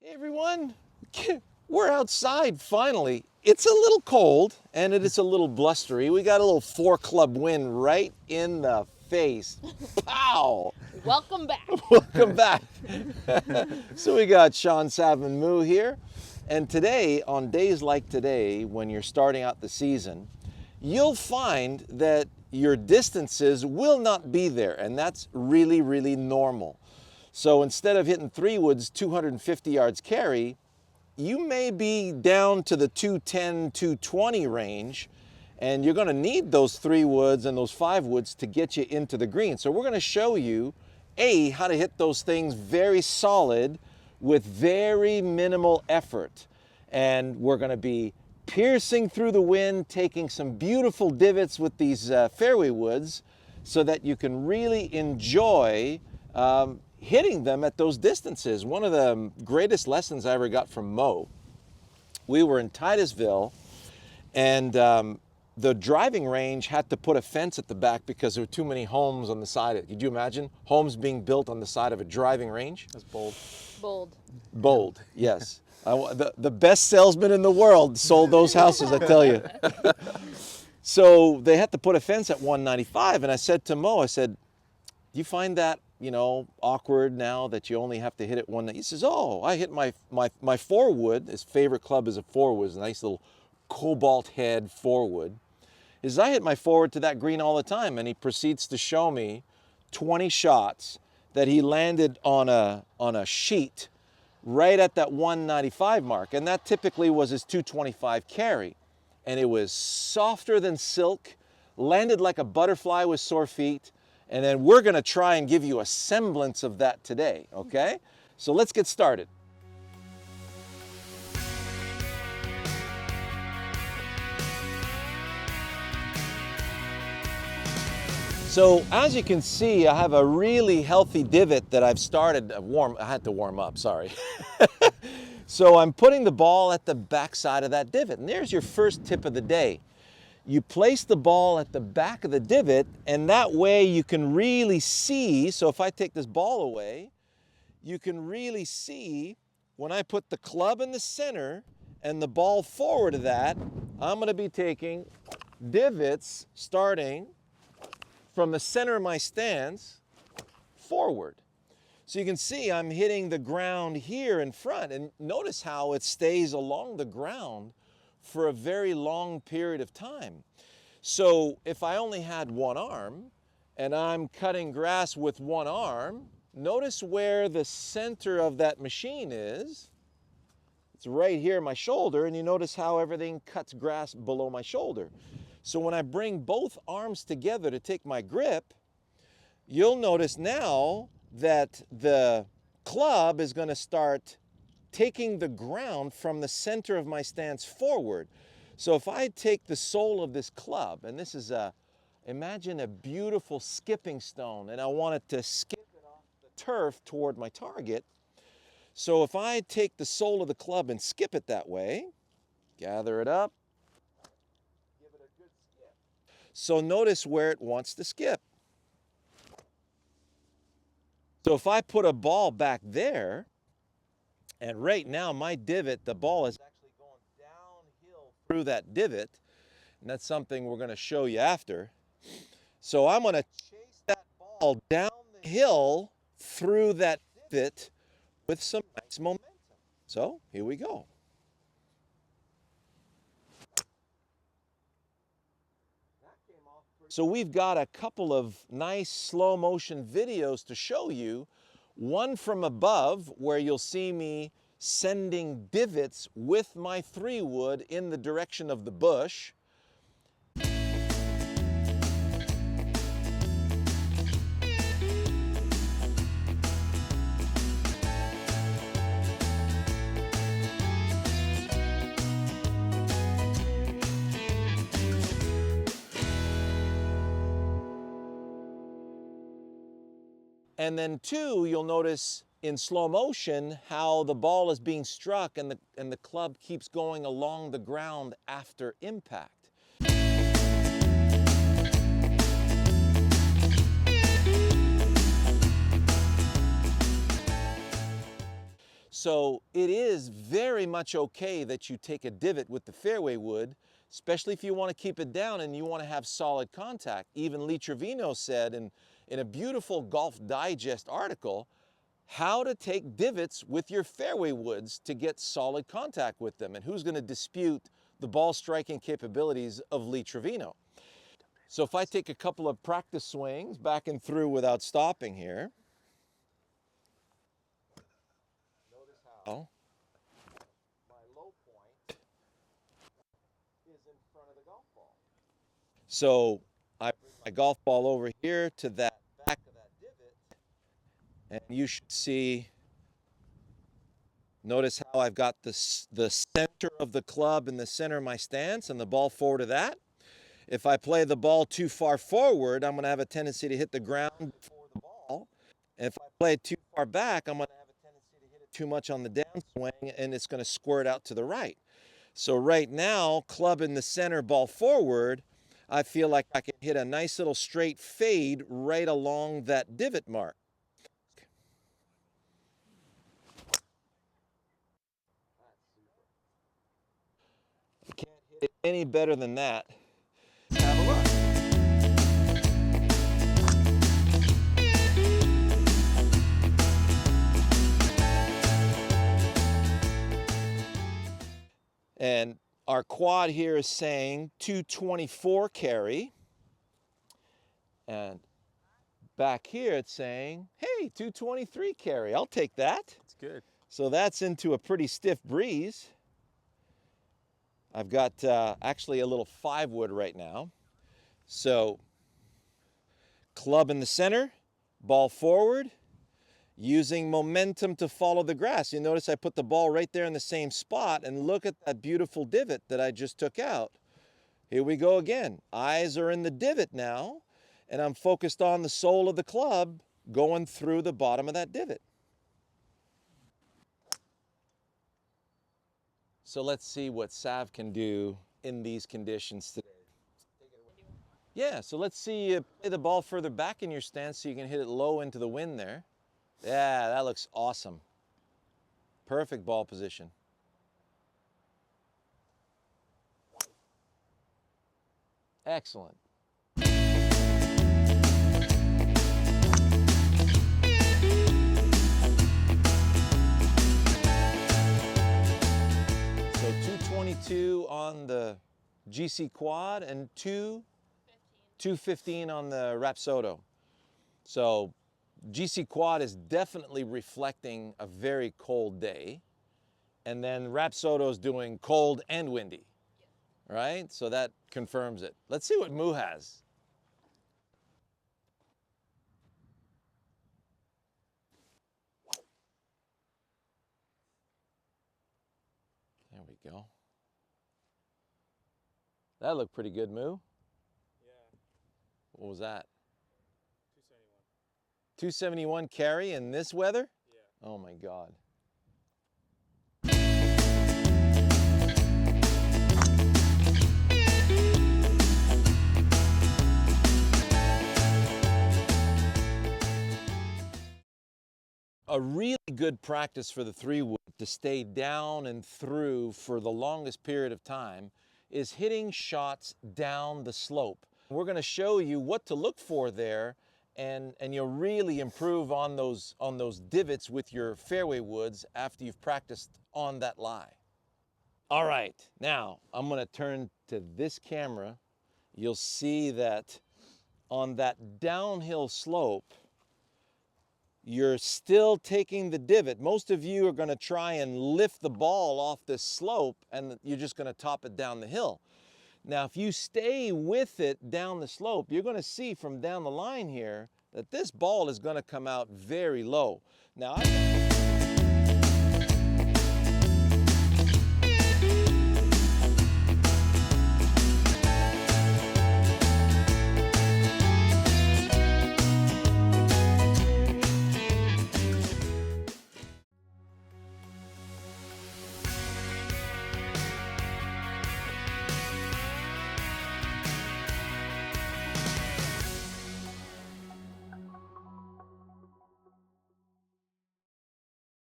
Hey everyone, we're outside finally. It's a little cold and it is a little blustery. We got a little 4-club wind right in the face. Pow! Welcome back. Welcome back. So we got Shawn Sav Mu here. And today, on days like today, when you're starting out the season, you'll find that your distances will not be there. And that's really, really normal. So instead of hitting 3 woods, 250 yards carry, you may be down to the 210, 220 range, and you're going to need those 3 woods and those 5 woods to get you into the green. So we're going to show you, how to hit those things very solid with very minimal effort. And we're going to be piercing through the wind, taking some beautiful divots with these fairway woods so that you can really enjoy hitting them at those distances. One of the greatest lessons I ever got from Mo, we were in Titusville, and the driving range had to put a fence at the back because there were too many homes on the side. Could you imagine homes being built on the side of a driving range? That's bold. Bold. Bold, yes. The best salesman in the world sold those houses, I tell you. So they had to put a fence at 195, and I said to Mo, I said, do you find that, awkward now that you only have to hit it one? He says, oh, I hit my 4-wood. His favorite club is a 4-wood, a nice little cobalt head 4-wood. He says, I hit my 4-wood to that green all the time. And he proceeds to show me 20 shots that he landed on a sheet right at that 195 mark. And that typically was his 225 carry. And it was softer than silk, landed like a butterfly with sore feet. And then we're going to try and give you a semblance of that today, okay? So let's get started. So as you can see, I have a really healthy divot that I've started. I had to warm up, sorry. So I'm putting the ball at the back side of that divot. And there's your first tip of the day. You place the ball at the back of the divot, and that way you can really see. So if I take this ball away, you can really see when I put the club in the center and the ball forward of that, I'm going to be taking divots starting from the center of my stance forward. So you can see I'm hitting the ground here in front, and notice how it stays along the ground for a very long period of time. So if I only had one arm and I'm cutting grass with one arm, notice where the center of that machine is. It's right here, my shoulder, and you notice how everything cuts grass below my shoulder. So when I bring both arms together to take my grip, you'll notice now that the club is going to start taking the ground from the center of my stance forward. So if I take the sole of this club, and this is imagine a beautiful skipping stone, and I want it to skip it off the turf toward my target. So if I take the sole of the club and skip it that way, gather it up, give it a good skip. So notice where it wants to skip. So if I put a ball back there, and right now my divot, the ball is actually going downhill through that divot, and that's something we're going to show you after. So I'm going to chase that ball down the hill through that divot with some nice momentum. So here we go. So we've got a couple of nice slow motion videos to show you. One from above where you'll see me sending divots with my 3-wood in the direction of the bush. And then 2, you'll notice in slow motion how the ball is being struck and the club keeps going along the ground after impact. So it is very much okay that you take a divot with the fairway wood, especially if you want to keep it down and you want to have solid contact. Even Lee Trevino said in a beautiful Golf Digest article, how to take divots with your fairway woods to get solid contact with them. And who's going to dispute the ball striking capabilities of Lee Trevino? So if I take a couple of practice swings back and through without stopping here, notice how my low point is in front of the golf ball. So I bring my golf ball over here to that back of that divot, and you should see, notice how I've got the center of the club in the center of my stance and the ball forward of that. If I play the ball too far forward, I'm going to have a tendency to hit the ground before the ball. And if I play it too far back, I'm going to have a tendency to hit it too much on the downswing, and it's going to squirt out to the right. So right now, club in the center, ball forward, I feel like I can hit a nice little straight fade right along that divot mark. I can't hit it any better than that. Have a look. And our quad here is saying 224 carry. And back here it's saying, hey, 223 carry. I'll take that. It's good. So that's into a pretty stiff breeze. I've got actually a little 5-wood right now. So club in the center, ball forward, using momentum to follow the grass. You notice I put the ball right there in the same spot, and look at that beautiful divot that I just took out. Here we go again. Eyes are in the divot now, and I'm focused on the sole of the club going through the bottom of that divot. So let's see what Sav can do in these conditions today. Yeah, so let's see you play the ball further back in your stance so you can hit it low into the wind there. Yeah, that looks awesome. Perfect ball position. Excellent. So 222 on the GC quad and 215 on the Rapsodo. So GC quad is definitely reflecting a very cold day. And then Rapsodo is doing cold and windy, right? So that confirms it. Let's see what Mu has. There we go. That looked pretty good, Mu. Yeah. What was that? 271. 271 carry in this weather? Yeah. Oh my God. A really good practice for the 3-wood to stay down and through for the longest period of time is hitting shots down the slope. We're going to show you what to look for there, and you'll really improve on those divots with your fairway woods after you've practiced on that lie. All right, now I'm going to turn to this camera. You'll see that on that downhill slope, you're still taking the divot. Most of you are going to try and lift the ball off this slope, and you're just going to top it down the hill. Now, if you stay with it down the slope, you're going to see from down the line here that this ball is going to come out very low. Now,